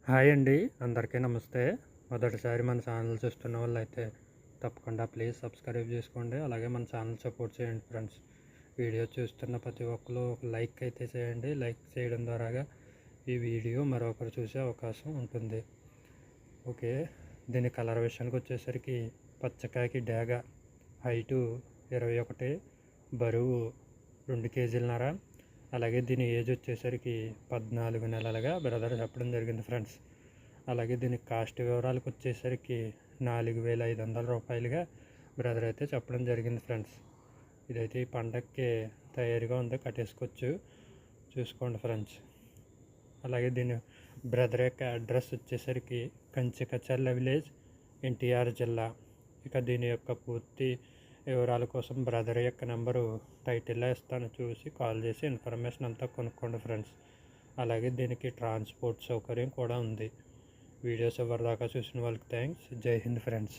Hi అండి. అందరికీ నమస్తే. మొదటిసారి మన ఛానల్ చూస్తున్న వాళ్ళైతే తప్పకుండా ప్లీజ్ సబ్స్క్రైబ్ చేసుకోండి. అలాగే మన ఛానల్ సపోర్ట్ చేయండి ఫ్రెండ్స్. వీడియో చూస్తున్న ప్రతి ఒక్కరు ఒక లైక్ అయితే చేయండి. లైక్ చేయడం ద్వారాగా ఈ వీడియో మరొకరు చూసే అవకాశం ఉంటుంది. ఓకే, దీని కలర్ విషయానికి వచ్చేసరికి పచ్చకాకి డాగ, హైటు 21, బరువు 2 కేజీలన్నర. అలాగే దీని ఏజ్ వచ్చేసరికి 14 నెలలుగా బ్రదర్ చెప్పడం జరిగింది ఫ్రెండ్స్. అలాగే దీని కాస్ట్ వివరాలకు వచ్చేసరికి 4,500 రూపాయలుగా బ్రదర్ అయితే చెప్పడం జరిగింది ఫ్రెండ్స్. ఇదైతే ఈ పండగకి తయారుగా ఉంది, కట్టేసుకోవచ్చు, చూసుకోండి ఫ్రెండ్స్. అలాగే దీని బ్రదర్ యొక్క అడ్రస్ వచ్చేసరికి కంచికచర్ల విలేజ్, ఎన్టీఆర్ జిల్లా. ఇక దీని యొక్క పూర్తి వివరాల కోసం బ్రదర్ యొక్క నెంబరు టైటిల్లో ఇస్తాను, చూసి కాల్ చేసి ఇన్ఫర్మేషన్ అంతా కొనుక్కోండి ఫ్రెండ్స్. అలాగే దీనికి ట్రాన్స్పోర్ట్ సౌకర్యం కూడా ఉంది. వీడియోస్ ఎవరిదాకా చూసిన వాళ్ళకి థ్యాంక్స్. జై హింద్ ఫ్రెండ్స్.